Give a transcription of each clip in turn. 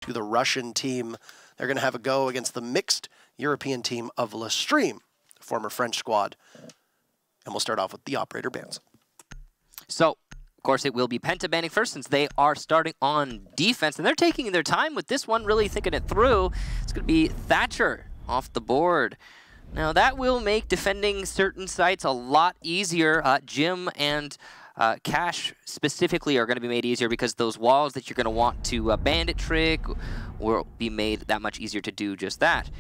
to the Russian team. They're going to have a go against the mixed European team of LeStream, former French squad. And we'll start off with the operator bans. So, of course, it will be Penta banning first since they are starting on defense. And they're taking their time with this one, really thinking it through. It's going to be Thatcher off the board. Now, that will make defending certain sites a lot easier. Jim and Cash specifically are going to be made easier because those walls that you're going to want to bandit trick will be made that much easier to do just that.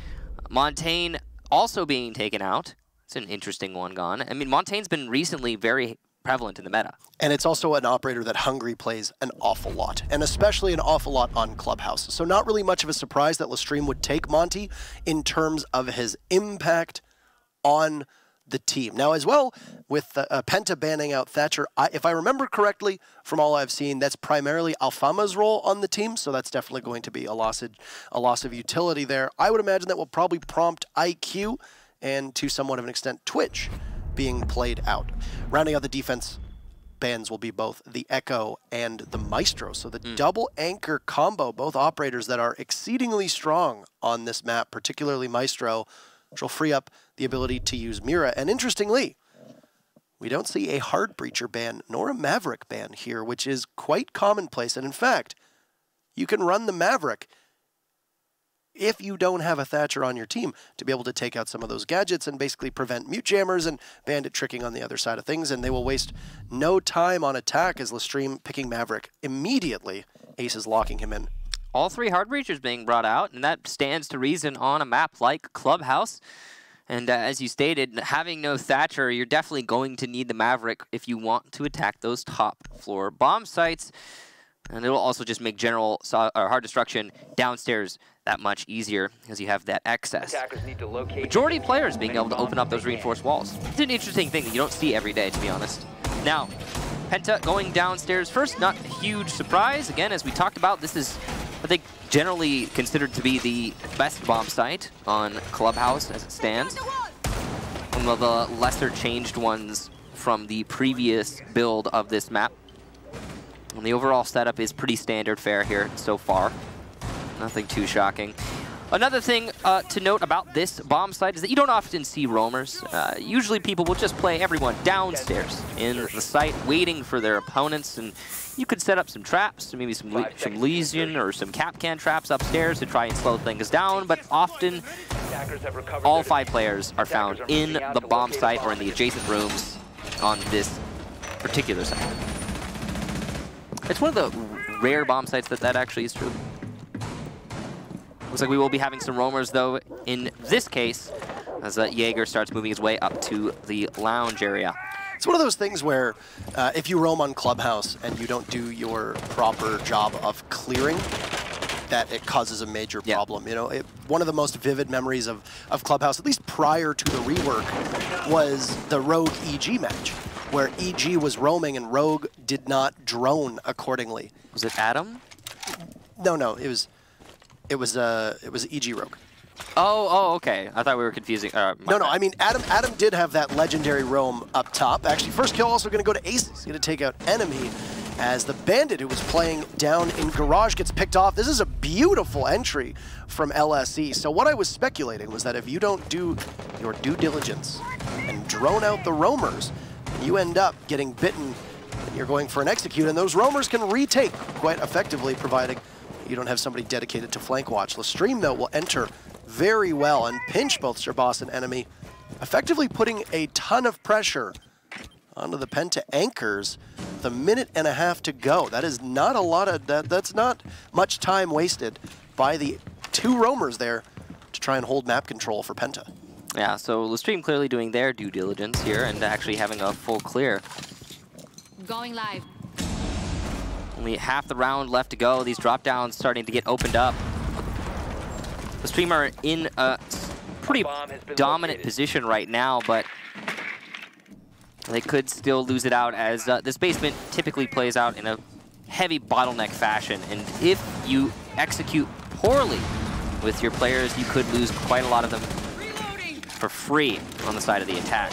Montaigne also being taken out. It's an interesting one gone. I mean, Montaigne's been recently very prevalent in the meta. And it's also an operator that Hungry plays an awful lot, and especially an awful lot on Clubhouse. So not really much of a surprise that LeStream would take Monty in terms of his impact on the team. Now, as well, with Penta banning out Thatcher, if I remember correctly, from all I've seen, that's primarily Alfama's role on the team, so that's definitely going to be a loss of utility there. I would imagine that will probably prompt IQ and, to somewhat of an extent, Twitch being played out. Rounding out the defense bans will be both the Echo and the Maestro. So the double anchor combo, both operators that are exceedingly strong on this map, particularly Maestro, which will free up the ability to use Mira. And interestingly, we don't see a Hard Breacher ban nor a Maverick ban here, which is quite commonplace. And in fact, you can run the Maverick if you don't have a Thatcher on your team to be able to take out some of those gadgets and basically prevent mute jammers and bandit tricking on the other side of things. And they will waste no time on attack as LeStream picking Maverick immediately. Ace is locking him in. All three Hard Breachers being brought out, and that stands to reason on a map like Clubhouse. And as you stated, having no Thatcher, you're definitely going to need the Maverick if you want to attack those top floor bomb sites. And it will also just make general hard destruction downstairs that much easier because you have that excess. Majority of players being able to open up those reinforced walls. It's an interesting thing that you don't see every day, to be honest. Now, Penta going downstairs first, not a huge surprise. Again, as we talked about, this is, I think, generally considered to be the best bomb site on Clubhouse as it stands. One of the lesser changed ones from the previous build of this map. And the overall setup is pretty standard fare here so far. Nothing too shocking. Another thing to note about this bomb site is that you don't often see roamers. Usually people will just play everyone downstairs in the site, waiting for their opponents, and you could set up some traps, maybe some Lesion or some Capcan traps upstairs to try and slow things down, but often all 5 players are found in the bomb site or in the adjacent rooms on this particular site. It's one of the rare bomb sites that actually is true. Looks like we will be having some roamers, though, in this case, as Jaeger starts moving his way up to the lounge area. It's one of those things where if you roam on Clubhouse and you don't do your proper job of clearing, that it causes a major problem. You know, one of the most vivid memories of Clubhouse, at least prior to the rework, was the Rogue EG match, where EG was roaming and Rogue did not drone accordingly. Was it Adam? No, it was EG Rogue. Oh, okay. I thought we were confusing. No, I mean, Adam did have that legendary roam up top. Actually, first kill also going to go to Ace. He's going to take out Enemy as the Bandit, who was playing down in Garage, gets picked off. This is a beautiful entry from LSE. So what I was speculating was that if you don't do your due diligence and drone out the roamers, you end up getting bitten and you're going for an execute, and those roamers can retake quite effectively, providing you don't have somebody dedicated to flank watch. LeStream, though, will enter very well and pinch both Sherboss and Enemy, effectively putting a ton of pressure onto the Penta anchors. The minute and a half to go. That is not a lot of that's not much time wasted by the 2 roamers there to try and hold map control for Penta. Yeah, so LeStream clearly doing their due diligence here and actually having a full clear. Going live. Only half the round left to go. These drop downs starting to get opened up. LeStream are in a pretty dominant position right now, but they could still lose it out as this basement typically plays out in a heavy bottleneck fashion. And if you execute poorly with your players, you could lose quite a lot of them for free on the side of the attack.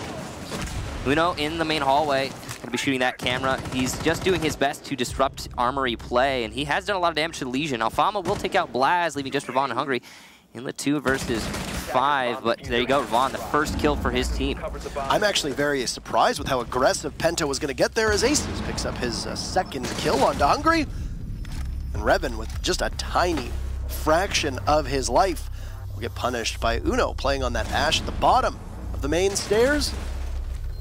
Uno in the main hallway. Going to be shooting that camera. He's just doing his best to disrupt Armory play, and he has done a lot of damage to the Legion. Alfama will take out Blaz, leaving just Ravon and Hungry in the 2 versus 5, but there you go, Ravon, the first kill for his team. I'm actually very surprised with how aggressive Penta was going to get there as Aces picks up his second kill onto Hungry. And Revan, with just a tiny fraction of his life, will get punished by Uno playing on that Ashe at the bottom of the main stairs.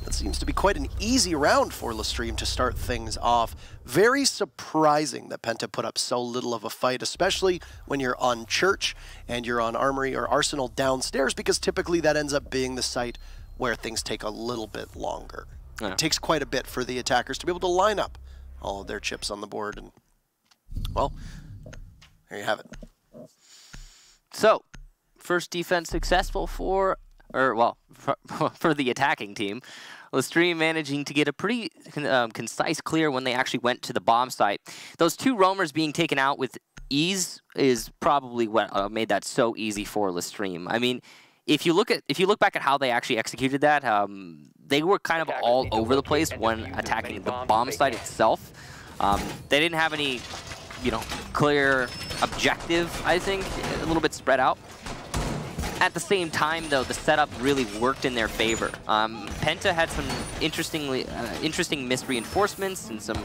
That seems to be quite an easy round for LeStream to start things off. Very surprising that Penta put up so little of a fight, especially when you're on Church and you're on Armory or Arsenal downstairs, because typically that ends up being the site where things take a little bit longer. Yeah. It takes quite a bit for the attackers to be able to line up all of their chips on the board. And, well, there you have it. So, first defense successful for the attacking team. LeStream managing to get a pretty concise clear when they actually went to the bomb site. Those 2 roamers being taken out with ease is probably what made that so easy for LeStream. I mean, if you look back at how they actually executed that, they were kind of all over the place when attacking the bomb site itself. They didn't have any, clear objective. I think a little bit spread out. At the same time, though, the setup really worked in their favor. Penta had some interesting missed reinforcements and some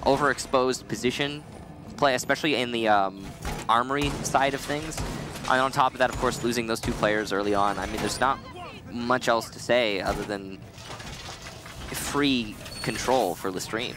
overexposed position play, especially in the Armory side of things. And on top of that, of course, losing those 2 players early on. I mean, there's not much else to say other than free control for LeStream.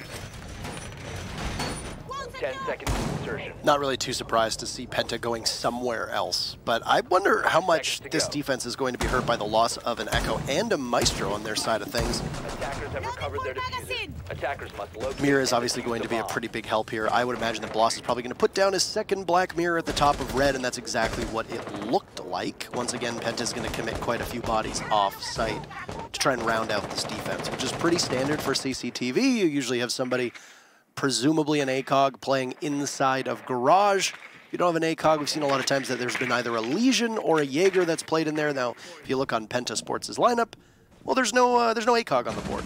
10 seconds insertion. Not really too surprised to see Penta going somewhere else, but I wonder how much this defense is going to be hurt by the loss of an Echo and a Maestro on their side of things. Attackers have recovered their diffuser. Attackers must locate. Mirror is obviously going to be a pretty big help here. I would imagine that Bloss is probably going to put down his second black mirror at the top of red, and that's exactly what it looked like. Once again, Penta's going to commit quite a few bodies off-site to try and round out this defense, which is pretty standard for CCTV. You usually have somebody, presumably an ACOG, playing inside of Garage. If you don't have an ACOG, we've seen a lot of times that there's been either a Legion or a Jaeger that's played in there. Now, if you look on Penta Sports' lineup, well, there's no ACOG on the board.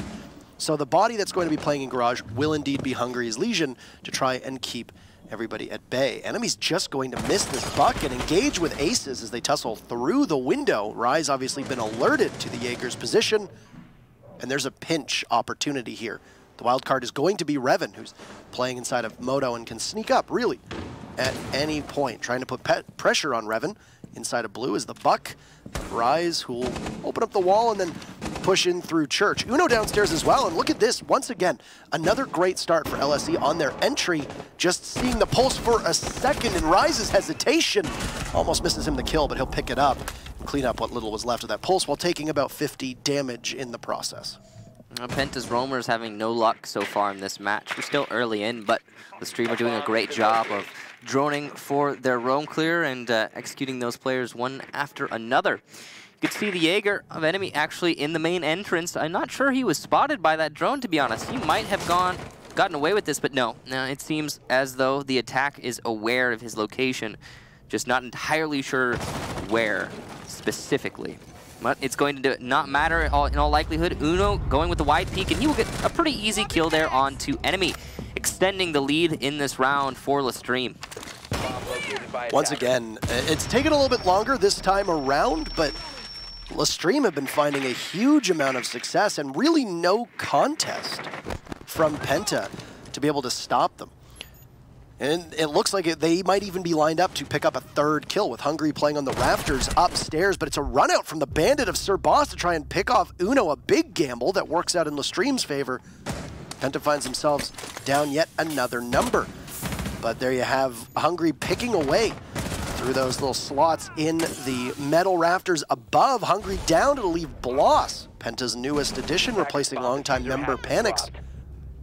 So the body that's going to be playing in Garage will indeed be Hungry's Legion to try and keep everybody at bay. Enemy's just going to miss this buck and engage with Aces as they tussle through the window. Rise obviously been alerted to the Jaeger's position, and there's a pinch opportunity here. The wild card is going to be Revan, who's playing inside of Moto and can sneak up, really, at any point. Trying to put pressure on Revan. Inside of Blue is the Buck. Rise, who will open up the wall and then push in through Church. Uno downstairs as well, and look at this. Once again, another great start for LSE on their entry. Just seeing the pulse for a second, and Rise's hesitation almost misses him the kill, but he'll pick it up and clean up what little was left of that pulse while taking about 50 damage in the process. Penta's roamers having no luck so far in this match. We're still early in, but LeStream are doing a great job of droning for their roam clear and executing those players one after another. You could see the Jaeger of enemy actually in the main entrance. I'm not sure he was spotted by that drone, to be honest. He might have gotten away with this, but no. It seems as though the attack is aware of his location, just not entirely sure where specifically. But it's going to not matter in all likelihood. Uno going with the wide peek, and he will get a pretty easy kill there onto enemy, extending the lead in this round for LeStream. Once again, it's taken a little bit longer this time around, but LeStream have been finding a huge amount of success and really no contest from Penta to be able to stop them. And it looks like they might even be lined up to pick up a third kill with Hungry playing on the rafters upstairs, but it's a run out from the Bandit of Sir Boss to try and pick off Uno, a big gamble that works out in LeStream's favor. Penta finds themselves down yet another number. But there you have Hungry picking away through those little slots in the metal rafters above. Hungry down to leave Bloss, Penta's newest addition, replacing longtime member Panix.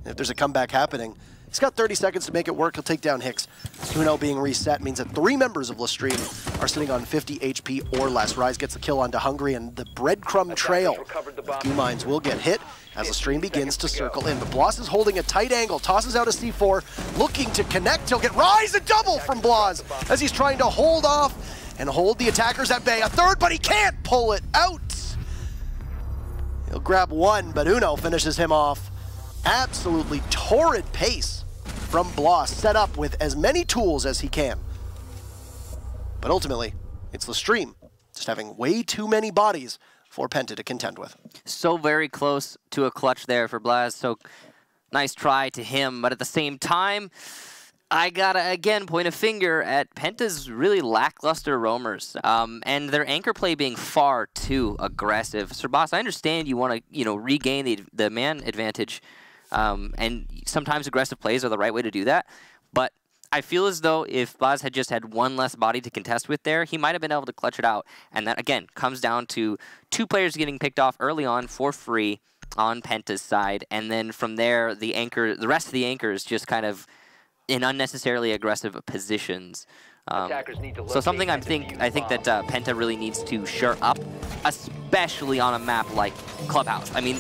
If there's a comeback happening, he's got 30 seconds to make it work. He'll take down Hicks. Uno being reset means that 3 members of LeStream are sitting on 50 HP or less. Rise gets the kill onto Hungry, and the breadcrumb trail of Q Mines will get hit as LeStream begins to circle in. But Bloss is holding a tight angle, tosses out a C4, looking to connect. He'll get Rise, a double from Bloss as he's trying to hold off and hold the attackers at bay. A third, but he can't pull it out. He'll grab one, but Uno finishes him off Absolutely torrid pace from Bloss, set up with as many tools as he can. But ultimately, it's LeStream just having way too many bodies for Penta to contend with. So very close to a clutch there for Blaz, so nice try to him, but at the same time, I gotta again point a finger at Penta's really lackluster roamers, and their anchor play being far too aggressive. Sir Boss, I understand you want to regain the man advantage, and sometimes aggressive plays are the right way to do that. But I feel as though if Blaz had just had one less body to contest with there, he might have been able to clutch it out. And that again comes down to 2 players getting picked off early on for free on Penta's side, and then from there the rest of the anchors just kind of in unnecessarily aggressive positions. So something I think that Penta really needs to shore up, especially on a map like Clubhouse. I mean,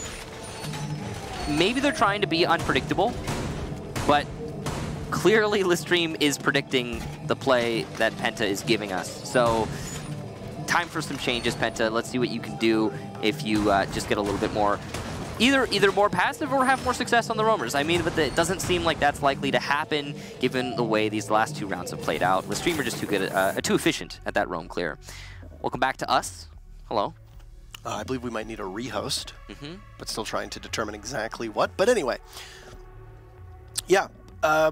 maybe they're trying to be unpredictable, but clearly LeStream is predicting the play that Penta is giving us. So time for some changes, Penta. Let's see what you can do if you just get a little bit more either more passive or have more success on the roamers. I mean, but it doesn't seem like that's likely to happen given the way these last 2 rounds have played out. LeStream are just too good, too efficient at that roam clear. Welcome back to us. Hello. I believe we might need a rehost, but still trying to determine exactly what. But anyway, yeah, I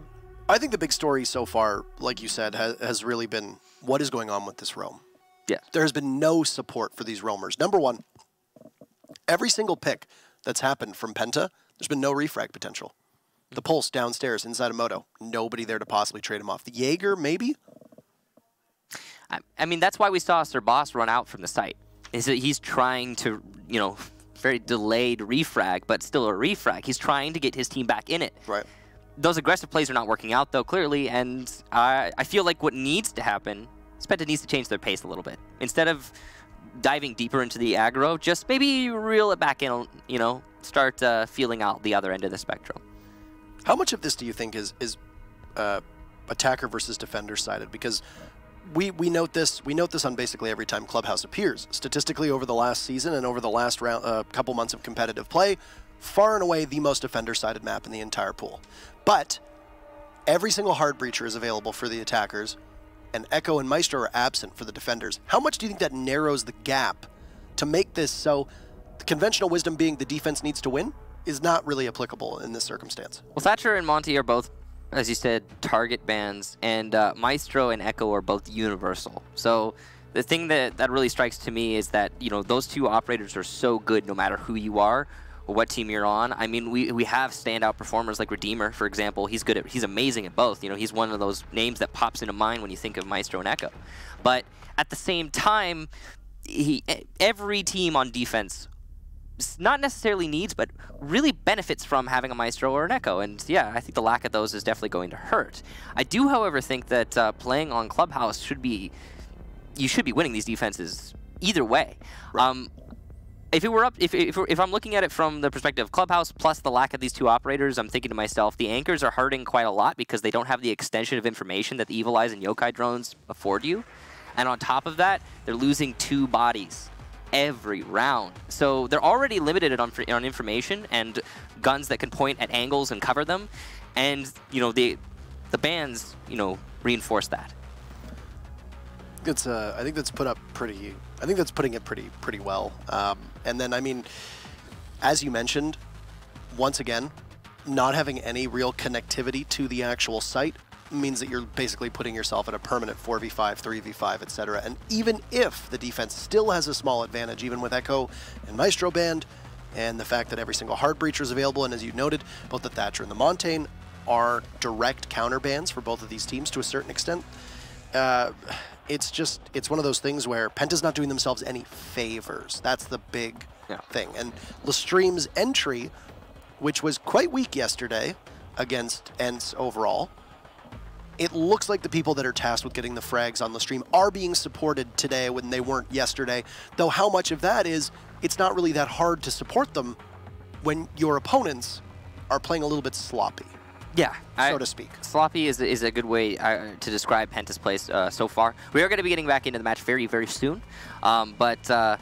think the big story so far, like you said, has really been what is going on with this roam. Yeah. There has been no support for these roamers. Number one, every single pick that's happened from Penta, there's been no refrag potential. The Pulse downstairs inside of Moto, nobody there to possibly trade him off. The Jaeger, maybe? I mean, that's why we saw Sir Boss run out from the site. Is that he's trying to, very delayed refrag, but still a refrag. He's trying to get his team back in it. Right. Those aggressive plays are not working out, though, clearly, and I feel like what needs to happen is Penta needs to change their pace a little bit. Instead of diving deeper into the aggro, just maybe reel it back in, start feeling out the other end of the spectrum. How much of this do you think is attacker versus defender sided? Because we note this on basically every time Clubhouse appears. Statistically, over the last season and over the last couple months of competitive play, far and away the most defender-sided map in the entire pool. But every single hard breacher is available for the attackers, and Echo and Maestro are absent for the defenders. How much do you think that narrows the gap to make this so the conventional wisdom being the defense needs to win is not really applicable in this circumstance? Well, Thatcher and Monty are both, as you said, target bans, and Maestro and Echo are both universal. So the thing that really strikes to me is that, those 2 operators are so good no matter who you are or what team you're on. I mean, we have standout performers like Redeemer, for example. He's amazing at both. He's one of those names that pops into mind when you think of Maestro and Echo. But at the same time, every team on defense not necessarily needs, but really benefits from having a Maestro or an Echo. And yeah, I think the lack of those is definitely going to hurt. I do, however, think that playing on Clubhouse you should be winning these defenses either way. Right. If I'm looking at it from the perspective of Clubhouse plus the lack of these 2 operators, I'm thinking to myself, the anchors are hurting quite a lot because they don't have the extension of information that the Evil Eyes and Yokai drones afford you. And on top of that, they're losing 2 bodies every round. So they're already limited on information and guns that can point at angles and cover them. And, the bans, reinforce that. I think that's put up pretty. I think that's putting it pretty well. And then, I mean, as you mentioned, once again, not having any real connectivity to the actual site means that you're basically putting yourself in a permanent 4v5, 3v5, etc. And even if the defense still has a small advantage, even with Echo and Maestro banned, and the fact that every single hard breacher is available, and as you noted, both the Thatcher and the Montaigne are direct counter bans for both of these teams to a certain extent. It's one of those things where Penta's not doing themselves any favors. That's the big thing. And LeStream's entry, which was quite weak yesterday against ENCE overall, it looks like the people that are tasked with getting the frags on LeStream are being supported today when they weren't yesterday. Though how much of that is, it's not really that hard to support them when your opponents are playing a little bit sloppy. Yeah, so to speak. Sloppy is a good way to describe Penta's play so far. We are going to be getting back into the match very, very soon. But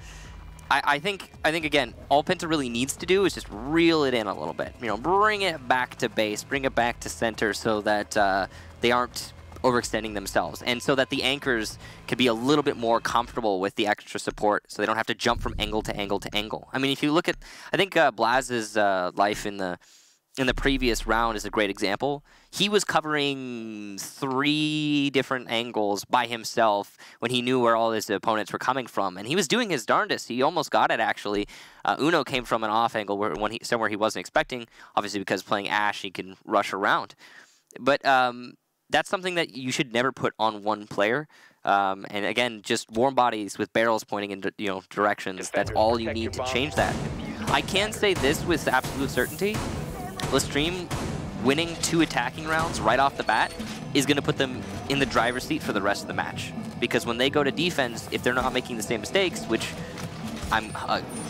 I think again, all Penta really needs to do is just reel it in a little bit. You know, bring it back to base, bring it back to center, so that they aren't overextending themselves, and so that the anchors can be a little bit more comfortable with the extra support, so they don't have to jump from angle to angle to angle. I mean, if you look at, I think Blaz's life in the previous round is a great example. He was covering 3 different angles by himself when he knew where all his opponents were coming from, and he was doing his darndest. He almost got it, actually. Uno came from an off angle somewhere he wasn't expecting, obviously because playing Ashe, he can rush around. But that's something that you should never put on one player. And again, just warm bodies with barrels pointing in directions. That's all you need to change that. I can say this with absolute certainty. LeStream winning 2 attacking rounds right off the bat is going to put them in the driver's seat for the rest of the match. Because when they go to defense, if they're not making the same mistakes, which I'm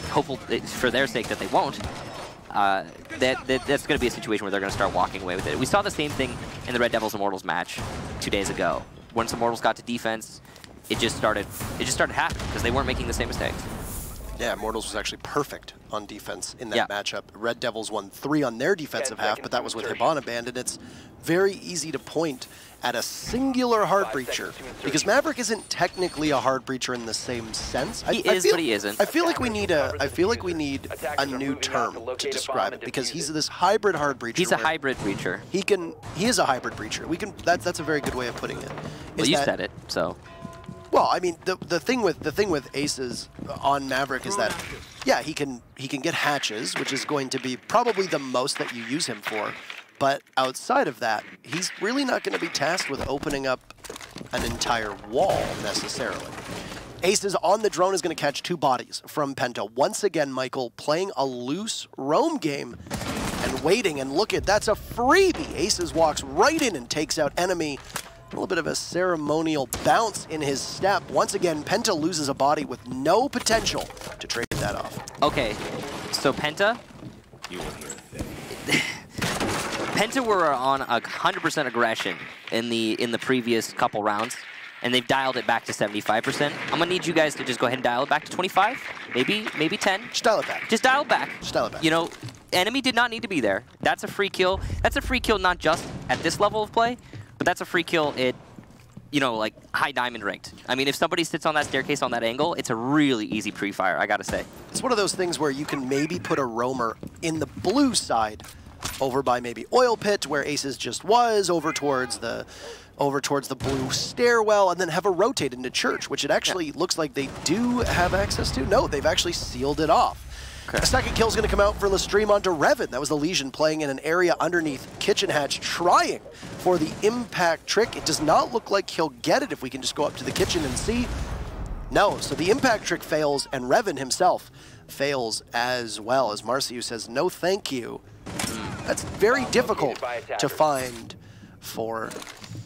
hopeful for their sake that they won't, that's going to be a situation where they're going to start walking away with it. We saw the same thing in the Red Devils Immortals match 2 days ago. Once Immortals got to defense, it just started happening because they weren't making the same mistakes. Yeah, Immortals was actually perfect on defense in that matchup. Red Devils won 3 on their defensive half, but that was with Hibana banned, and it's very easy to point at a singular hard breacher, because Maverick isn't technically a hard breacher in the same sense. He is, but he isn't. I feel like we need a new term to describe it, because he's this hybrid hard breacher. He's a hybrid breacher. He is a hybrid breacher. That's a very good way of putting it. Well, you said it, so. Well, I mean, the thing with Aces on Maverick is that, yeah, he can get hatches, which is going to be probably the most that you use him for. But outside of that, he's really not going to be tasked with opening up an entire wall necessarily. Aces on the drone is going to catch 2 bodies from Penta. Once again, Michael playing a loose roam game and waiting. And look at, that's a freebie. Aces walks right in and takes out enemy. A little bit of a ceremonial bounce in his step. Once again, Penta loses a body with no potential to trade that off. Okay, so Penta, Penta were on 100% aggression in the previous couple rounds, and they've dialed it back to 75%. I'm gonna need you guys to just go ahead and dial it back to 25, maybe 10. Just dial it back. Just dial it back. Just dial it back. You know, enemy did not need to be there. That's a free kill. That's a free kill not just at this level of play, but that's a free kill at, you know, like high diamond ranked. I mean, if somebody sits on that staircase on that angle, it's a really easy pre-fire, I gotta say. It's one of those things where you can maybe put a roamer in the blue side over by maybe Oil Pit, where Aces just was, over towards the blue stairwell, and then have a rotate into Church, which it actually looks like they do have access to. No, they've actually sealed it off. Okay. A second kill is going to come out for LeStream onto Revan. That was the Legion playing in an area underneath Kitchen Hatch, trying for the impact trick. It does not look like he'll get it if we can just go up to the kitchen and see. No, so the impact trick fails, and Revan himself fails as well, as Marciu says, no thank you. That's very difficult to find for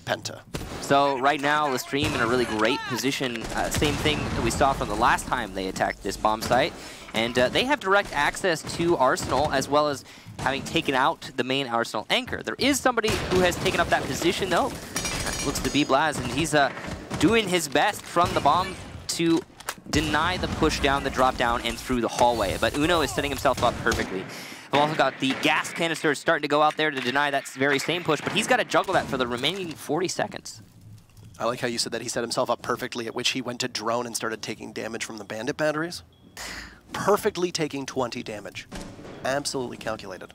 Penta. So right now, LeStream in a really great position. Same thing that we saw from the last time they attacked this bomb site. And they have direct access to Arsenal, as well as having taken out the main Arsenal anchor. There is somebody who has taken up that position, though. That looks to be Blaz, and he's doing his best from the bomb to deny the push down, the drop down, and through the hallway. But Uno is setting himself up perfectly. We've also got the gas canisters starting to go out there to deny that very same push, but he's got to juggle that for the remaining 40 seconds. I like how you said that he set himself up perfectly, at which he went to drone and started taking damage from the bandit batteries. Perfectly taking 20 damage. Absolutely calculated.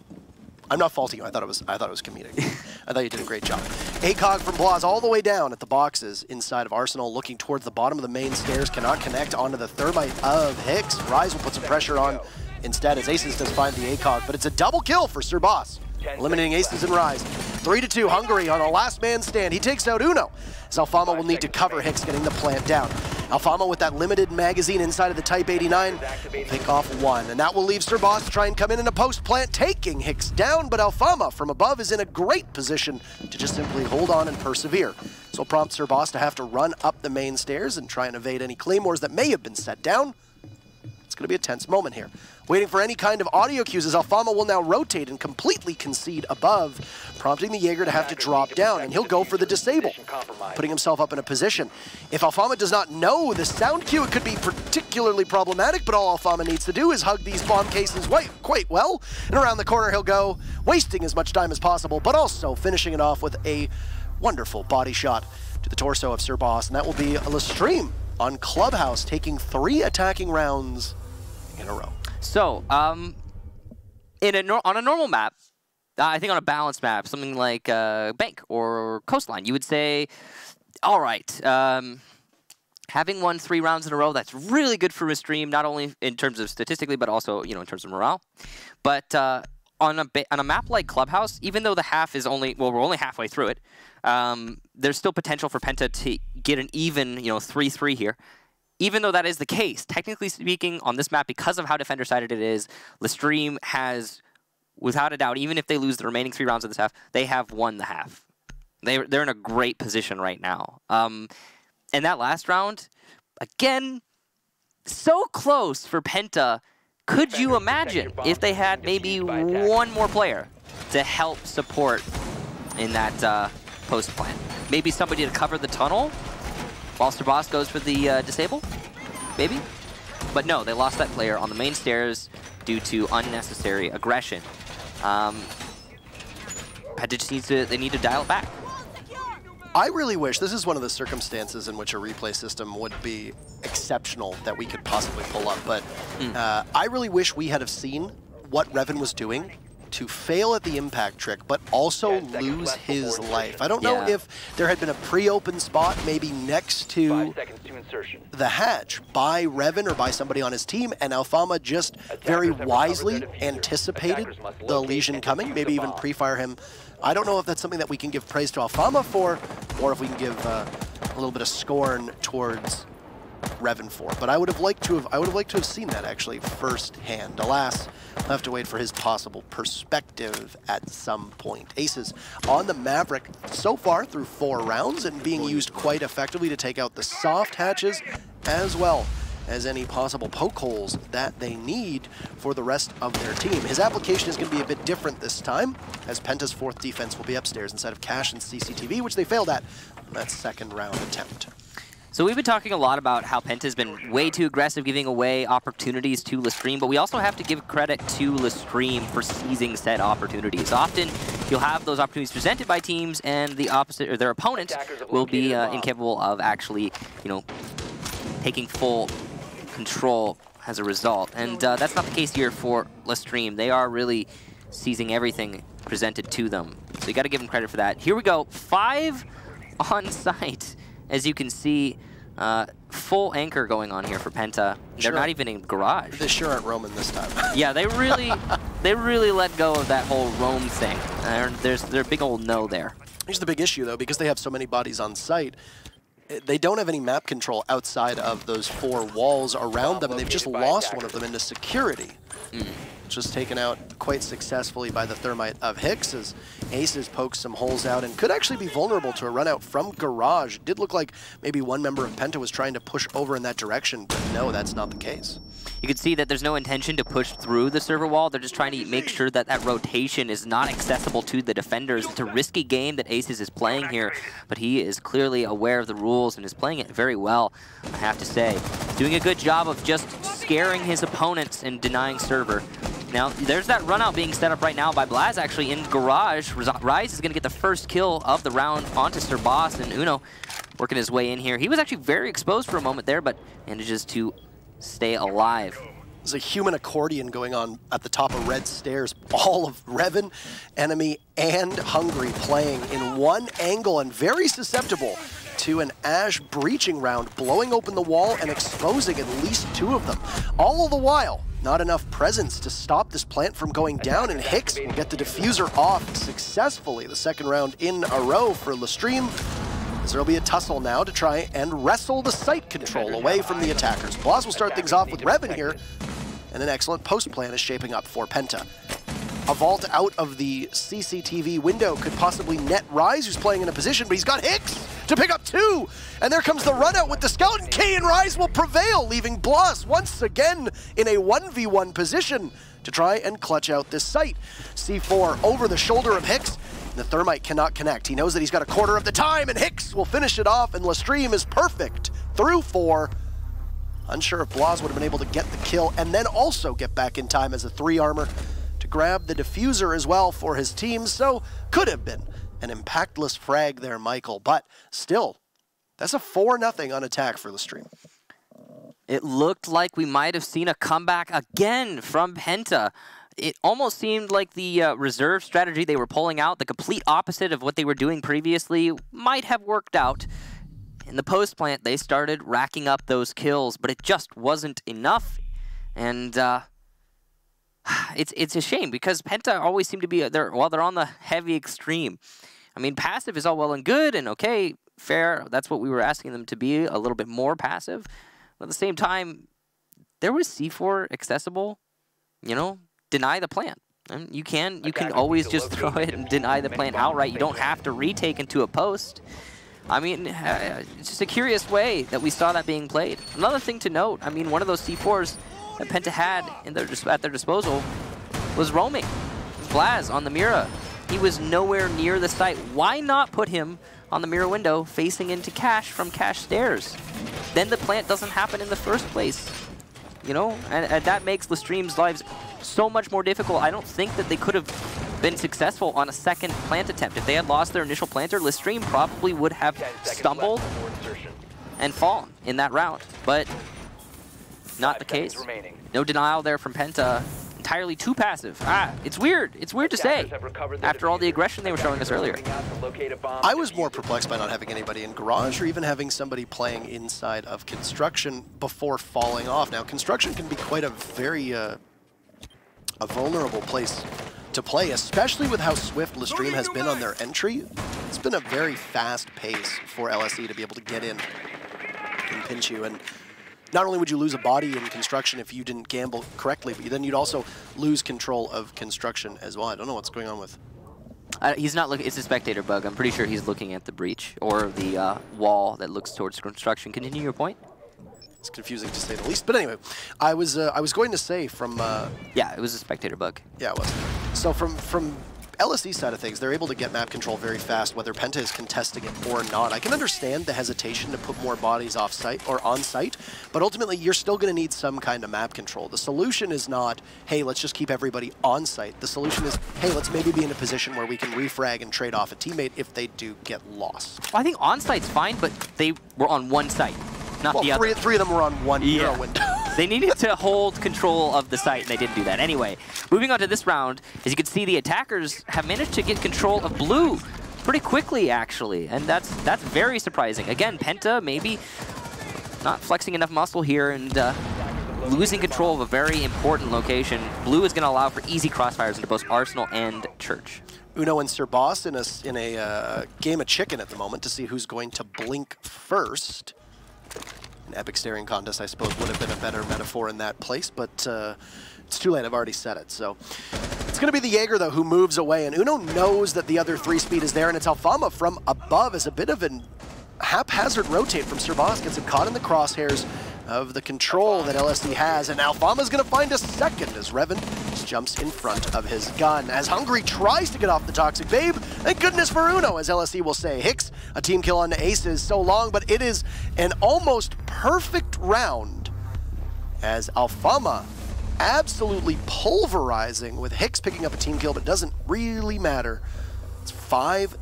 I'm not faulting you. I thought it was comedic. I thought you did a great job. ACOG from Blaz all the way down at the boxes inside of Arsenal, looking towards the bottom of the main stairs. Cannot connect onto the thermite of Hicks. Rise will put some pressure on instead, as Aces does find the ACOG, but it's a double kill for Sir Boss, eliminating Aces and Rise. 3-2 Hungary on a last man stand. He takes out Uno, as Alfama will need to cover Hicks getting the plant down. Alfama with that limited magazine inside of the Type 89 will pick off 1, and that will leave Sir Boss to try and come in a post-plant, taking Hicks down, but Alfama from above is in a great position to just simply hold on and persevere. This will prompt Sir Boss to have to run up the main stairs and try and evade any claymores that may have been set down. It's going to be a tense moment here. Waiting for any kind of audio cues as Alfama will now rotate and completely concede above, prompting the Jaeger to have to drop down, and he'll go for the disable, putting himself up in a position. If Alfama does not know the sound cue, it could be particularly problematic, but all Alfama needs to do is hug these bomb cases quite well, and around the corner he'll go, wasting as much time as possible, but also finishing it off with a wonderful body shot to the torso of Sir Boss, and that will be LeStream on Clubhouse, taking 3 attacking rounds in a row. So, on a normal map, I think on a balanced map, something like Bank or Coastline, you would say, all right, having won 3 rounds in a row, that's really good for LeStream, not only in terms of statistically, but also, in terms of morale. But on a map like Clubhouse, even though the half is only, well, we're only halfway through it, there's still potential for Penta to get an even, 3-3 here. Even though that is the case, technically speaking, on this map, because of how defender-sided it is, LeStream has, without a doubt, even if they lose the remaining 3 rounds of this half, they have won the half. They're in a great position right now. And that last round, again, so close for Penta. Could you imagine if they had maybe one more player to help support in that post plan? Maybe somebody to cover the tunnel while Sir Boss goes for the disable? Maybe? But no, they lost that player on the main stairs due to unnecessary aggression. Penta just needs to, they need to dial it back. I really wish, this is one of the circumstances in which a replay system would be exceptional that we could possibly pull up, but I really wish we had have seen what Revan was doing to fail at the impact trick, but also lose his life. I don't know if there had been a pre-open spot maybe next to the hatch by Revan or by somebody on his team, and Alfama just very wisely anticipated the Legion coming, maybe even pre-fire him. I don't know if that's something that we can give praise to Alfama for, or if we can give a little bit of scorn towards Revan for. But I would have liked to have seen that actually firsthand. Alas, we'll have to wait for his possible perspective at some point. Aces on the Maverick so far through 4 rounds and being used quite effectively to take out the soft hatches as well as any possible poke holes that they need for the rest of their team. His application is going to be a bit different this time, as Penta's 4th defense will be upstairs instead of Cash and CCTV, which they failed at on that 2nd round attempt. So we've been talking a lot about how Penta's been way too aggressive, giving away opportunities to LeStream, but we also have to give credit to LeStream for seizing said opportunities. Often, you'll have those opportunities presented by teams, and the opposite, or their opponent, will be incapable of actually, taking full control as a result. And that's not the case here for LeStream. They are really seizing everything presented to them. So you got to give them credit for that. Here we go. 5 on site. As you can see, full anchor going on here for Penta. They're not even in garage. They sure aren't roaming this time. Yeah, they really let go of that whole roam thing. There's a big old no there. Here's the big issue, though, because they have so many bodies on site. They don't have any map control outside of those 4 walls around them. They've just lost one of them into security. Just taken out quite successfully by the Thermite of Hicks as Aces pokes some holes out and could actually be vulnerable to a run out from garage. It did look like maybe one member of Penta was trying to push over in that direction, but no, that's not the case. You can see that there's no intention to push through the server wall. They're just trying to make sure that that rotation is not accessible to the defenders. It's a risky game that Aces is playing here, but he is clearly aware of the rules and is playing it very well, I have to say. Doing a good job of just scaring his opponents and denying server. Now, there's that run out being set up right now by Blaz actually in garage. Rise is going to get the first kill of the round onto Sir Boss, and Uno working his way in here. He was actually very exposed for a moment there, but manages to stay alive. There's a human accordion going on at the top of red stairs. All of Revan, Enemy, and Hungry playing in one angle and very susceptible to an Ash breaching round, blowing open the wall and exposing at least 2 of them. All the while, not enough presence to stop this plant from going down, and Hicks will get the diffuser off successfully. The 2nd round in a row for LeStream. There'll be a tussle now to try and wrestle the site control away from the attackers. Blaz will start things off with Revan here, and an excellent post plan is shaping up for Penta. A vault out of the CCTV window could possibly net Rise, who's playing in a position, but he's got Hicks to pick up 2. And there comes the run out with the Skeleton. K and Rise will prevail, leaving Bloss once again in a 1v1 position to try and clutch out this site. C4 over the shoulder of Hicks. The Thermite cannot connect. He knows that he's got a quarter of the time, and Hicks will finish it off, and LeStream is perfect through 4. Unsure if Bloss would have been able to get the kill and then also get back in time as a 3 armor to grab the diffuser as well for his team. So could have been an impactless frag there, Michael, but still, that's a 4-0 on attack for LeStream. It looked like we might have seen a comeback again from Penta. It almost seemed like the reserve strategy they were pulling out, the complete opposite of what they were doing previously, might have worked out. In the post plant, they started racking up those kills, but it just wasn't enough. And it's a shame because Penta always seem to be they're on the heavy extreme. I mean, passive is all well and good and okay, fair. That's what we were asking them to be, a little bit more passive. But at the same time, there was C4 accessible. You know, deny the plant. And you can always just throw it and deny the plant outright. You don't have to retake into a post. I mean, it's just a curious way that we saw that being played. Another thing to note, I mean, one of those C4s that Penta had at their disposal was roaming. Blaz on the Mira. He was nowhere near the site. Why not put him on the Mira window facing into Cash from Cash stairs? Then the plant doesn't happen in the first place. You know, and that makes LeStream's lives so much more difficult. I don't think that they could have been successful on a second plant attempt. If they had lost their initial planter, LeStream probably would have stumbled and fallen in that round. But not the case. No denial there from Penta. Entirely too passive. It's weird. It's weird to say after all the aggression they were showing us earlier. I was more perplexed by not having anybody in Garage or even having somebody playing inside of Construction before falling off. Now, Construction can be quite a very a vulnerable place to play, especially with how swift LeStream has been on their entry. It's been a very fast pace for LSE to be able to get in and pinch you. And not only would you lose a body in Construction if you didn't gamble correctly, but then you'd also lose control of Construction as well. I don't know what's going on with... He's not looking. It's a spectator bug. I'm pretty sure he's looking at the breach or the wall that looks towards Construction. Continue your point. It's confusing to say the least. But anyway, I was going to say from... yeah, it was a spectator bug. Yeah, it was. So from LSE side of things, they're able to get map control very fast, whether Penta is contesting it or not. I can understand the hesitation to put more bodies off-site or on-site, but ultimately you're still going to need some kind of map control. The solution is not, hey, let's just keep everybody on-site. The solution is, hey, let's maybe be in a position where we can refrag and trade off a teammate if they do get lost. Well, I think on-site's fine, but they were on one site, not the other. Three of them were on one Euro window. They needed to hold control of the site, and they didn't do that. Anyway, moving on to this round, as you can see, the attackers have managed to get control of blue pretty quickly, actually, and that's very surprising. Again, Penta maybe not flexing enough muscle here and losing control of a very important location. Blue is going to allow for easy crossfires into both Arsenal and Church. Uno and Sir Boss in a game of chicken at the moment to see who's going to blink first. An epic staring contest, I suppose, would have been a better metaphor in that place, but it's too late. I've already said it. So it's going to be the Jaeger, though, who moves away, and Uno knows that the other 3-speed is there, and it's Alfama from above as a bit of an haphazard rotate from Sir Boss. Gets him caught in the crosshairs of the control that LSE has, and Alfama's going to find a second as Revan just jumps in front of his gun. As Hungry tries to get off the Toxic Babe, thank goodness for Uno, as LSE will say. Hicks, a team kill on the Aces, so long, but it is an almost perfect round as Alfama absolutely pulverizing with Hicks picking up a team kill, but doesn't really matter. It's 5-0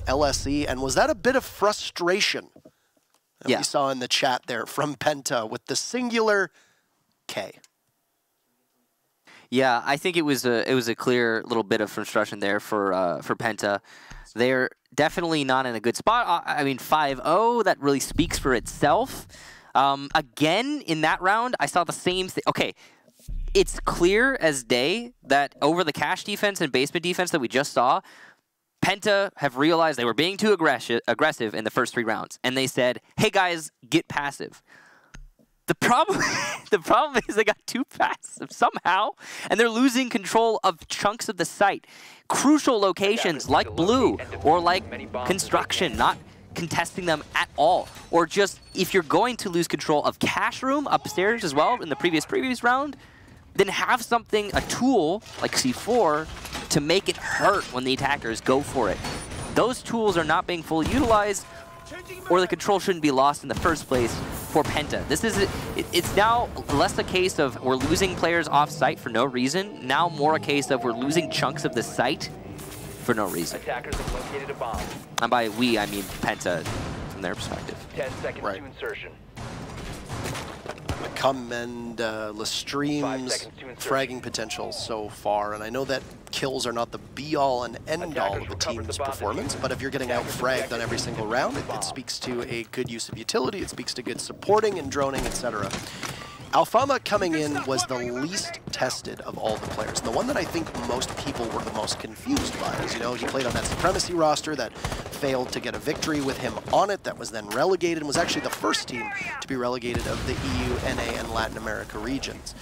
LSE, and was that a bit of frustration that we saw in the chat there from Penta with the singular K? Yeah, I think it was a clear little bit of frustration there for Penta. They're definitely not in a good spot. I mean, 5-0, that really speaks for itself. Again, in that round, I saw the same thing. Okay, it's clear as day that over the cash defense and basement defense that we just saw, Penta have realized they were being too aggressive in the first 3 rounds, and they said, "Hey guys, get passive." The problem is they got too passive somehow, and they're losing control of chunks of the site, crucial locations like blue or like construction, not contesting them at all. Or just, if you're going to lose control of cash room upstairs as well in the previous round, then have something, a tool like C4, to make it hurt when the attackers go for it. Those tools are not being fully utilized, or the control shouldn't be lost in the first place for Penta. This is, it's now less a case of we're losing players off site for no reason, now more a case of we're losing chunks of the site for no reason. Attackers have located a bomb. And by we, I mean Penta from their perspective. 10 seconds Right. to insertion. Commend 5 LeStream's seconds to insertion. fragging potential so far, and I know that kills are not the be-all and end-all of the team's performance, but if you're getting out-fragged on every single round, it speaks to a good use of utility, it speaks to good supporting and droning, etc. Alfama coming in was the least tested of all the players, and the one that I think most people were the most confused by. As you know, he played on that Supremacy roster that failed to get a victory with him on it, that was then relegated, and was actually the first team to be relegated of the EU, NA, and Latin America regions.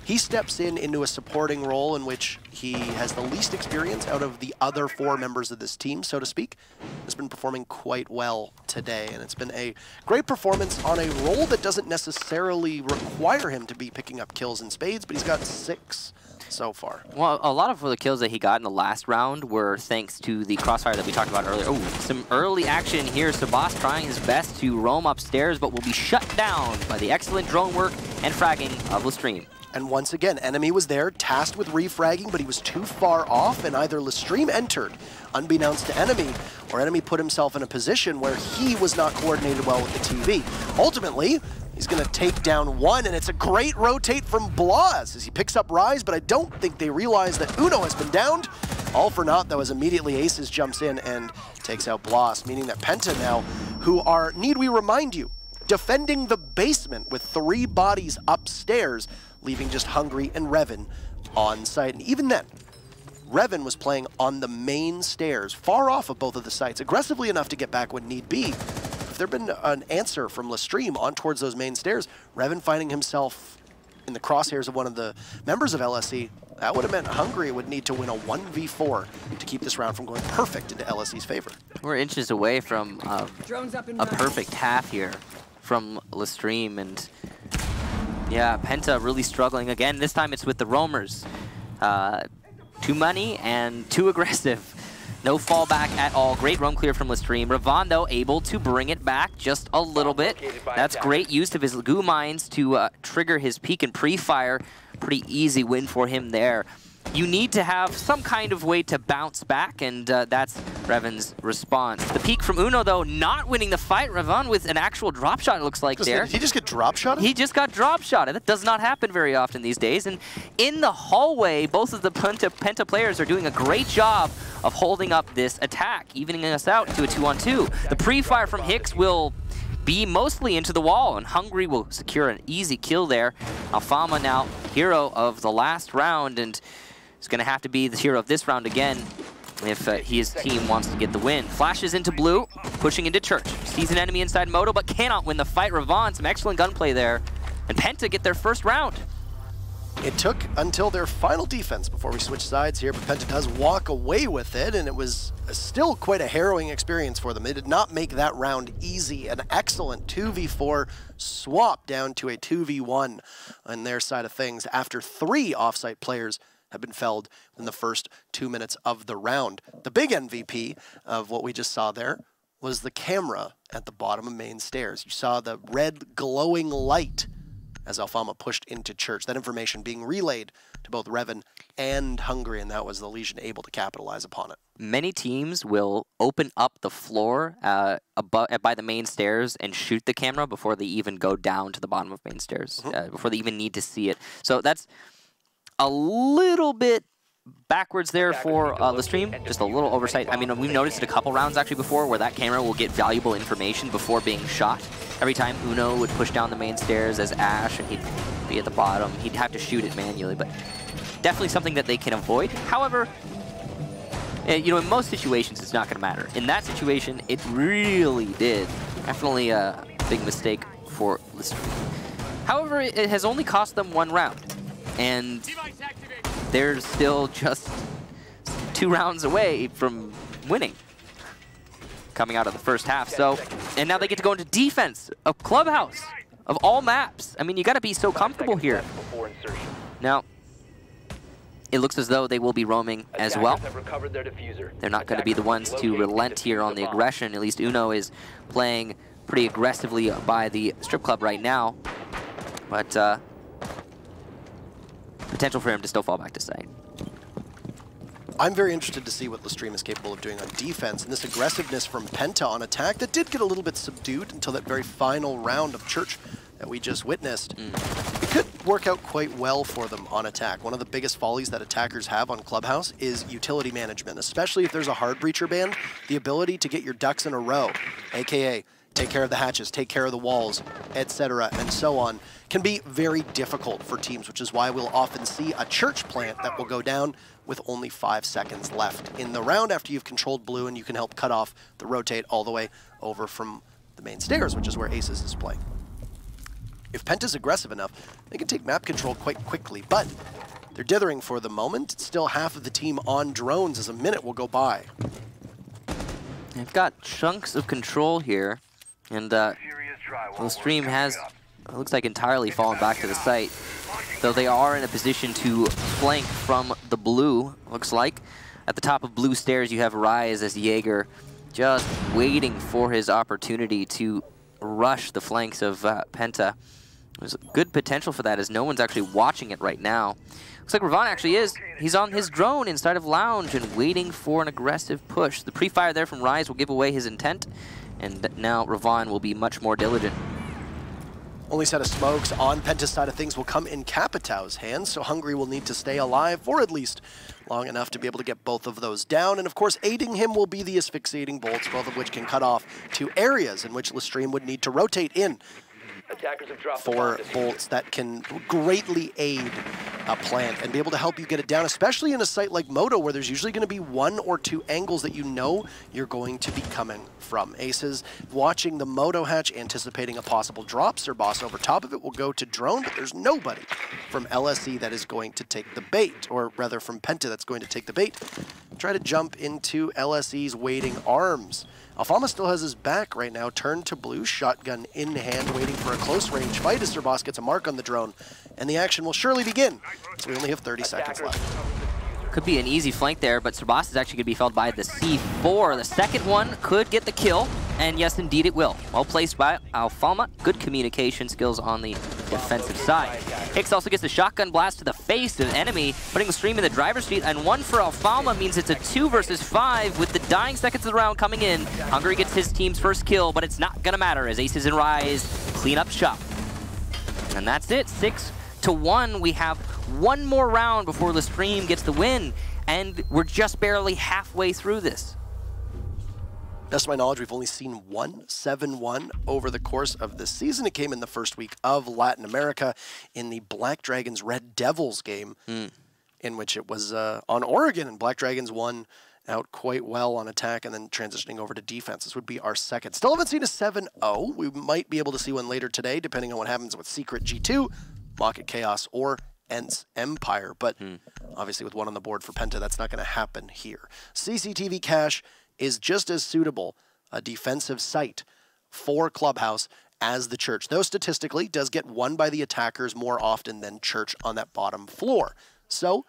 He steps into a supporting role in which he has the least experience out of the other 4 members of this team, so to speak. Has been performing quite well today, and it's been a great performance on a role that doesn't necessarily require him to be picking up kills in spades, but he's got 6 so far. Well, a lot of the kills that he got in the last round were thanks to the crossfire that we talked about earlier. Oh, some early action here. Sabas trying his best to roam upstairs, but will be shut down by the excellent drone work and fragging of LeStream. And once again, Enemy was there, tasked with refragging, but he was too far off, and either LeStream entered, unbeknownst to Enemy, or Enemy put himself in a position where he was not coordinated well with the TV. Ultimately, he's going to take down one, and it's a great rotate from Blas as he picks up Rise, but I don't think they realize that Uno has been downed. All for naught, though, as immediately Aces jumps in and takes out Blas, meaning that Penta now, who are, need we remind you, defending the basement with 3 bodies upstairs, leaving just Hungry and Revan on site. And even then, Revan was playing on the main stairs, far off of both of the sites, aggressively enough to get back when need be. If there'd been an answer from LeStream on towards those main stairs, Revan finding himself in the crosshairs of one of the members of LSE, that would have meant Hungry would need to win a 1v4 to keep this round from going perfect into LSE's favor. We're inches away from a perfect half here from LeStream, and yeah, Penta really struggling again. This time it's with the roamers. Too money and too aggressive. No fallback at all. Great roam clear from LeStream. Ravon, though, able to bring it back just a little bit. That's great use of his goo mines to trigger his peek and pre-fire. Pretty easy win for him there. You need to have some kind of way to bounce back, and that's Revan's response. The peek from Uno, though, not winning the fight. Revan with an actual drop shot, it looks like there. Did he just get drop shotted? He just got drop shotted. That does not happen very often these days. And in the hallway, both of the Penta players are doing a great job of holding up this attack, evening us out to a 2-on-2. The pre-fire from Hicks will be mostly into the wall, and Hungry will secure an easy kill there. Alfama now hero of the last round, and he's going to have to be the hero of this round again if his team wants to get the win. Flashes into blue, pushing into Church. Sees an enemy inside Moto, but cannot win the fight. Ravon, some excellent gunplay there. And Penta get their first round. It took until their final defense before we switch sides here, but Penta does walk away with it, and it was still quite a harrowing experience for them. They did not make that round easy. An excellent 2v4 swap down to a 2v1 on their side of things after 3 offsite players have been felled in the first 2 minutes of the round. The big MVP of what we just saw there was the camera at the bottom of main stairs. You saw the red glowing light as Alfama pushed into Church. That information being relayed to both Revan and Hungry, and that was the Legion able to capitalize upon it. Many teams will open up the floor by the main stairs and shoot the camera before they even go down to the bottom of main stairs, before they even need to see it. So that's a little bit backwards there for LeStream, just a little oversight. I mean, we've noticed it a couple rounds actually before where that camera will get valuable information before being shot. Every time Uno would push down the main stairs as Ash and he'd be at the bottom, he'd have to shoot it manually, but definitely something that they can avoid. However, you know, in most situations it's not going to matter. In that situation, it really did. Definitely a big mistake for LeStream. However, it has only cost them 1 round. And they're still just 2 rounds away from winning. coming out of the first half. So, and now they get to go into defense of Clubhouse, of all maps. I mean, you got to be so comfortable here. Now, it looks as though they will be roaming as well. They're not going to be the ones to relent here on the aggression. At least Uno is playing pretty aggressively by the strip club right now. But potential for him to still fall back to site. I'm very interested to see what LeStream is capable of doing on defense, and this aggressiveness from Penta on attack that did get a little bit subdued until that very final round of Church that we just witnessed. It could work out quite well for them on attack. One of the biggest follies that attackers have on Clubhouse is utility management, especially if there's a hard breacher band. The ability to get your ducks in a row, aka take care of the hatches, take care of the walls, etc., and so on, can be very difficult for teams, which is why we'll often see a Church plant that will go down with only 5 seconds left in the round after you've controlled blue, and you can help cut off the rotate all the way over from the main stairs, which is where Aces is playing. If Penta's aggressive enough, they can take map control quite quickly, but they're dithering for the moment. It's still half of the team on drones as a minute will go by. They've got chunks of control here, and LeStream has, it looks like, entirely fallen back to the site. Though they are in a position to flank from the blue, looks like. At the top of blue stairs, you have Rise as Jaeger just waiting for his opportunity to rush the flanks of Penta. There's good potential for that as no one's actually watching it right now. Looks like Ravon actually is. He's on his drone inside of Lounge and waiting for an aggressive push. The pre-fire there from Rise will give away his intent, and now Ravon will be much more diligent. Only set of smokes on Penta's side of things will come in Capitau's hands, so Hungry will need to stay alive for at least long enough to be able to get both of those down. And of course, aiding him will be the asphyxiating bolts, both of which can cut off 2 areas in which LeStream would need to rotate in for bolts that can greatly aid a plant and be able to help you get it down, especially in a site like Moto, where there's usually going to be 1 or 2 angles that you know you're going to be coming from. Aces watching the Moto hatch, anticipating a possible drop. Sir Boss over top of it will go to drone, but there's nobody from LSE that is going to take the bait, or rather from Penta that's going to take the bait. Try to jump into LSE's waiting arms. Alfama still has his back right now, turned to blue, shotgun in hand, waiting for a close range fight as Sir Boss gets a mark on the drone, and the action will surely begin. So we only have 30 seconds left. Could be an easy flank there, but Sir Boss is actually going to be felled by the C4. The second one could get the kill, and yes, indeed it will. Well placed by Alfama. Good communication skills on the defensive side. Hicks also gets a shotgun blast to the face of enemy, putting LeStream in the driver's seat, and 1 for Alfama means it's a 2 versus 5 with the dying seconds of the round coming in. Hungry gets his team's first kill, but it's not going to matter as Aces and Rise clean up shop. And that's it, 6-1. We have 1 more round before LeStream gets the win, and we're just barely halfway through this. Best of my knowledge, we've only seen 1 7-1 over the course of this season. It came in the first week of Latin America in the Black Dragons Red Devils game, in which it was on Oregon, and Black Dragons won out quite well on attack and then transitioning over to defense. This would be our second. Still haven't seen a 7-0. We might be able to see one later today, depending on what happens with Secret G2, Rocket Chaos, or Ents Empire. But obviously with 1 on the board for Penta, that's not going to happen here. CCTV Cache is just as suitable a defensive site for Clubhouse as the Church, though statistically does get won by the attackers more often than Church on that bottom floor. So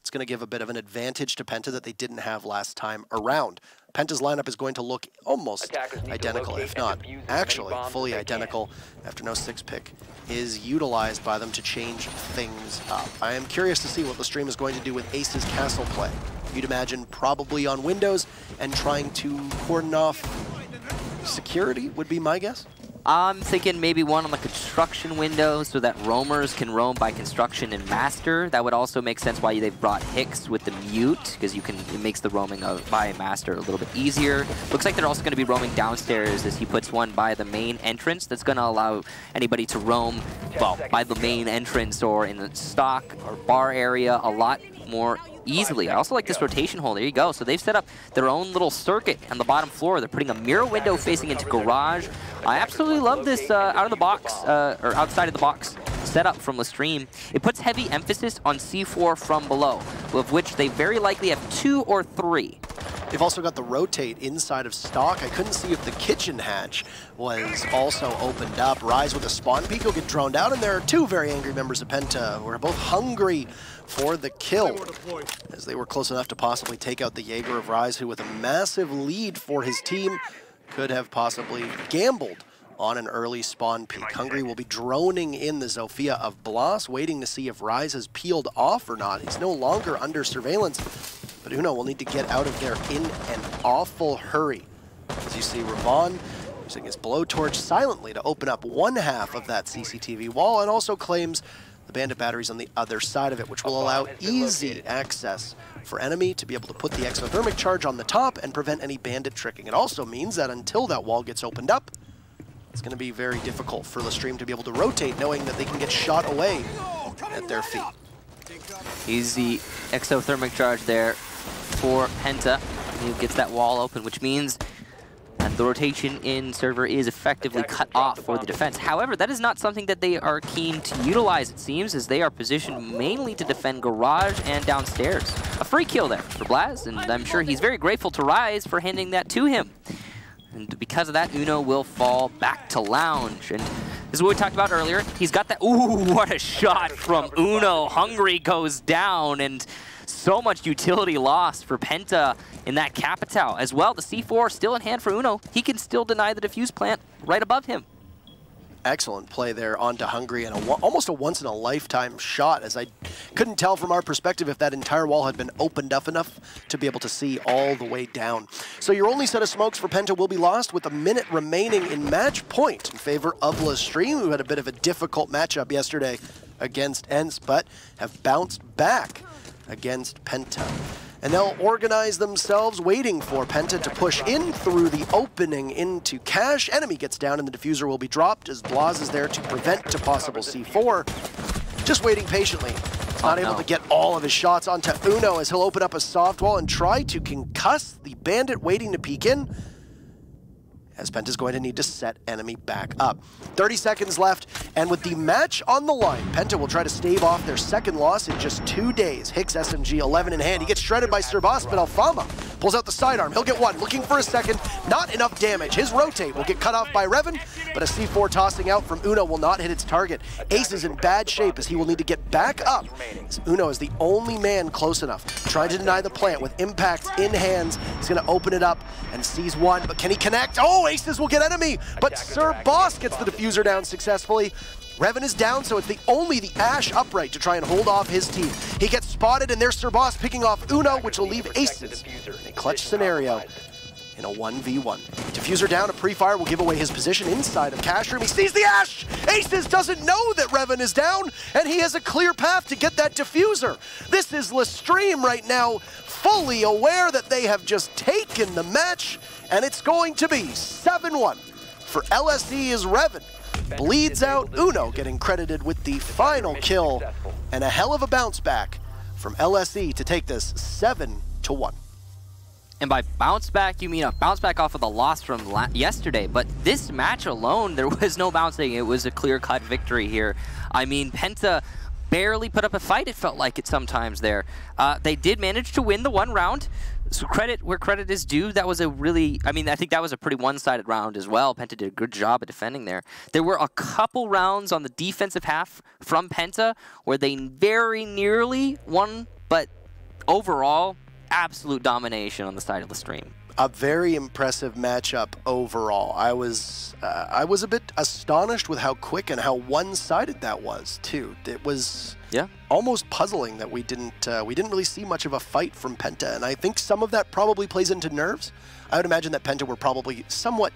it's going to give a bit of an advantage to Penta that they didn't have last time around. Penta's lineup is going to look almost identical, if not actually fully identical, after no 6-pick is utilized by them to change things up. I am curious to see what LeStream is going to do with Ace's Castle play. You'd imagine probably on Windows and trying to cordon off security would be my guess. I'm thinking maybe one on the construction window so that roamers can roam by construction and master. That would also make sense why they've brought Hicks with the mute, because it makes the roaming by master a little bit easier. Looks like they're also going to be roaming downstairs as he puts one by the main entrance. That's going to allow anybody to roam, well, by the main entrance or in the stock or bar area a lot more easily. I also like this rotation hole. There you go. So they've set up their own little circuit on the bottom floor. They're putting a mirror window facing into garage. I absolutely love this out of the box, or outside of the box setup from LeStream. It puts heavy emphasis on C4 from below, of which they very likely have 2 or 3. They've also got the rotate inside of stock. I couldn't see if the kitchen hatch was also opened up. Rise with a spawn peek will get droned out, and there are two very angry members of Penta who are both hungry for the kill, as they were close enough to possibly take out the Jaeger of Rise, who with a massive lead for his team could have possibly gambled on an early spawn peek. Hungry will be droning in the Zofia of Blas, waiting to see if Rise has peeled off or not. He's no longer under surveillance, but Uno will need to get out of there in an awful hurry. As you see, Ravon using his blowtorch silently to open up one half of that CCTV wall, and also claims the bandit batteries on the other side of it, which will allow easy access for enemy to be able to put the exothermic charge on the top and prevent any bandit tricking. It also means that until that wall gets opened up, it's going to be very difficult for LeStream to be able to rotate, knowing that they can get shot away at their feet. Easy exothermic charge there for Penta. He gets that wall open, which means that the rotation in server is effectively cut off for the defense. However, that is not something that they are keen to utilize, it seems, as they are positioned mainly to defend garage and downstairs. A free kill there for Blaz, and I'm sure he's very grateful to Rise for handing that to him. And because of that, Uno will fall back to lounge. And this is what we talked about earlier. He's got that. Ooh, what a shot from Uno. Hungry goes down, and so much utility lost for Penta in that Capitao. As well, the C4 still in hand for Uno. He can still deny the defuse plant right above him. Excellent play there onto Hungry, and almost a once-in-a-lifetime shot, as I couldn't tell from our perspective if that entire wall had been opened up enough to be able to see all the way down. So your only set of smokes for Penta will be lost with a minute remaining in match point in favor of LeStream, who had a bit of a difficult matchup yesterday against ENCE, but have bounced back against Penta. And they'll organize themselves, waiting for Penta to push in through the opening into Cash. Enemy gets down and the diffuser will be dropped as Blas is there to prevent a possible C4. Just waiting patiently. He's not able to get all of his shots onto Uno as he'll open up a soft wall and try to concuss the bandit waiting to peek in, as Penta's going to need to set enemy back up. 30 seconds left, and with the match on the line, Penta will try to stave off their second loss in just 2 days. Hicks SMG 11 in hand. He gets shredded by Serbas, but Alfama pulls out the sidearm. He'll get one, looking for a second. Not enough damage. His rotate will get cut off by Revan, but a C4 tossing out from Uno will not hit its target. Ace is in bad shape as he will need to get back up, as Uno is the only man close enough. Trying to deny the plant with impacts in hands. He's going to open it up and sees one, but can he connect? Oh, Aces will get enemy, but Sir Boss gets the diffuser down successfully. Revan is down, so it's only the Ash upright to try and hold off his team. He gets spotted, and there's Sir Boss picking off Uno, which will leave Aces in a clutch scenario in a 1v1. Diffuser down, a pre-fire will give away his position inside of Cash Room. He sees the Ash! Aces doesn't know that Revan is down, and he has a clear path to get that diffuser. This is LeStream right now, fully aware that they have just taken the match, and it's going to be 7-1 for LSE as Revan bleeds out. Uno getting credited with the final kill, and a hell of a bounce back from LSE to take this 7-1. And by bounce back, you mean a bounce back off of the loss from yesterday. But this match alone, there was no bouncing. It was a clear-cut victory here. I mean, Penta barely put up a fight, it felt like it sometimes there. They did manage to win the one round. So credit where credit is due. That was a really, I mean, I think that was a pretty one-sided round as well. Penta did a good job of defending there. There were a couple rounds on the defensive half from Penta where they very nearly won, but overall, absolute domination on the side of LeStream. A very impressive matchup overall. I was a bit astonished with how quick and how one-sided that was too. It was almost puzzling that we didn't really see much of a fight from Penta, and I think some of that probably plays into nerves. I would imagine that Penta were probably somewhat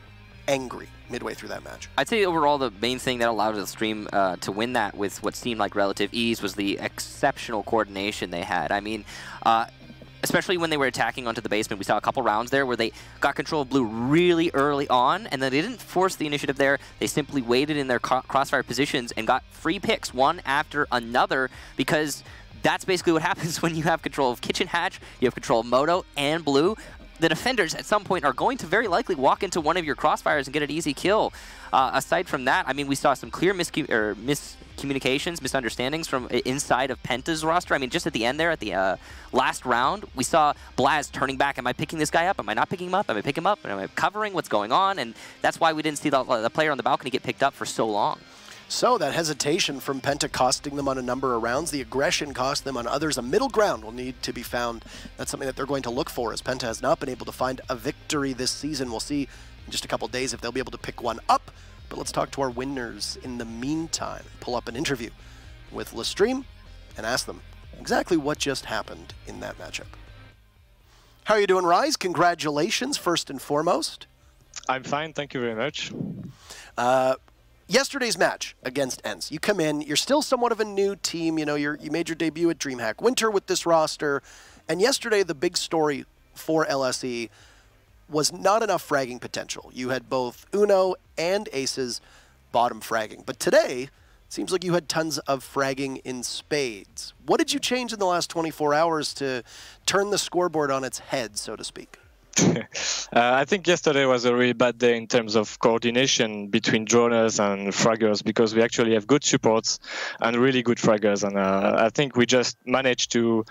angry midway through that match. I'd say overall the main thing that allowed LeStream to win that with what seemed like relative ease was the exceptional coordination they had. I mean, especially when they were attacking onto the basement. We saw a couple rounds there where they got control of blue really early on, and then they didn't force the initiative there. They simply waited in their crossfire positions and got free picks one after another, because that's basically what happens when you have control of Kitchen Hatch, you have control of Moto and blue. The defenders at some point are going to very likely walk into one of your crossfires and get an easy kill. Aside from that, I mean, we saw some clear communications, misunderstandings from inside of Penta's roster. I mean, just at the end there, at the last round, we saw Blaz turning back. Am I picking this guy up? Am I not picking him up? Am I picking him up? Am I covering? What's going on? And that's why we didn't see the player on the balcony get picked up for so long. So that hesitation from Penta costing them on a number of rounds, the aggression cost them on others. A middle ground will need to be found. That's something that they're going to look for, as Penta has not been able to find a victory this season. We'll see in just a couple days if they'll be able to pick one up. But let's talk to our winners in the meantime. Pull up an interview with LeStream and ask them exactly what just happened in that matchup. How are you doing, Rise? Congratulations, first and foremost. I'm fine, thank you very much. Yesterday's match against ENCE, you come in, you're still somewhat of a new team, you know, you made your debut at DreamHack Winter with this roster, and yesterday the big story for LSE was not enough fragging potential. You had both Uno and Aces bottom fragging, but today it seems like you had tons of fragging in spades. What did you change in the last 24 hours to turn the scoreboard on its head, so to speak? I think yesterday was a really bad day in terms of coordination between droners and fraggers, because we actually have good supports and really good fraggers, and I think we just managed to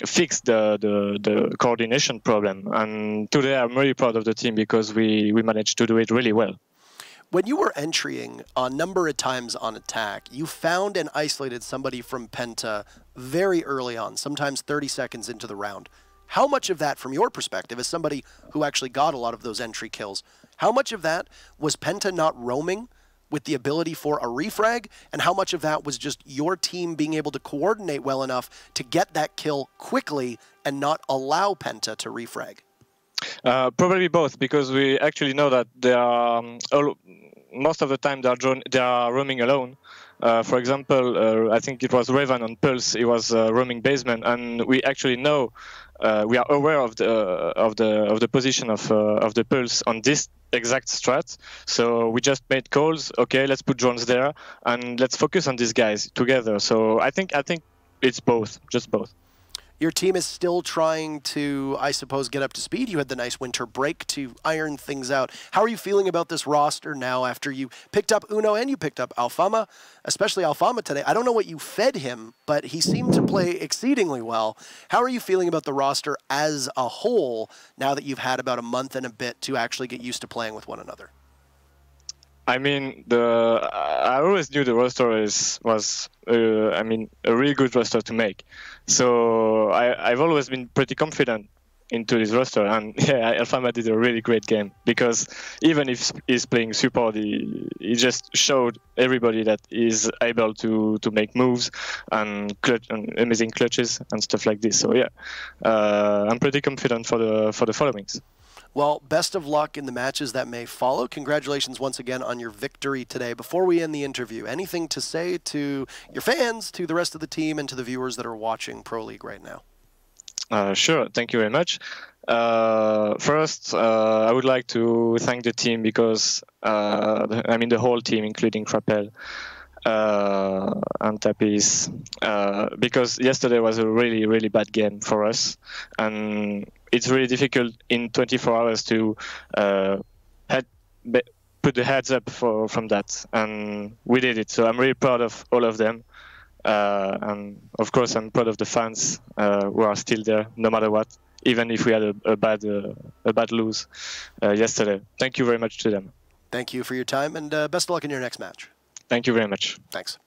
fix the coordination problem. And today I'm really proud of the team because we managed to do it really well. When you were entering a number of times on attack, you found and isolated somebody from Penta very early on, sometimes 30 seconds into the round. How much of that, from your perspective, as somebody who actually got a lot of those entry kills, how much of that was Penta not roaming with the ability for a refrag, and how much of that was just your team being able to coordinate well enough to get that kill quickly and not allow Penta to refrag? Probably both, because we actually know that they are most of the time they are roaming alone. For example, I think it was Raven on Pulse. He was roaming basement, and we actually know we are aware of the position of the Pulse on this exact strat. So we just made calls. Okay, let's put drones there, and let's focus on these guys together. So I think it's both, just both. Your team is still trying to, I suppose, get up to speed. You had the nice winter break to iron things out. How are you feeling about this roster now after you picked up Uno and you picked up Alfama, especially Alfama today? I don't know what you fed him, but he seemed to play exceedingly well. How are you feeling about the roster as a whole now that you've had about a month and a bit to actually get used to playing with one another? I mean, I always knew the roster was a really good roster to make. So I've always been pretty confident into this roster. And yeah, Alfama did a really great game, because even if he's playing support, he just showed everybody that he's able to make moves and amazing clutches and stuff like this. So yeah, I'm pretty confident for the followings. Well, best of luck in the matches that may follow. Congratulations once again on your victory today. Before we end the interview, anything to say to your fans, to the rest of the team, and to the viewers that are watching Pro League right now? Sure. Thank you very much. First, I would like to thank the team, because, the whole team, including Crapel and Tapis, because yesterday was a really, really bad game for us. And it's really difficult in 24 hours to put the heads up from that, and we did it. So I'm really proud of all of them, and of course I'm proud of the fans who are still there, no matter what, even if we had a bad lose yesterday. Thank you very much to them. Thank you for your time, and best of luck in your next match. Thank you very much. Thanks.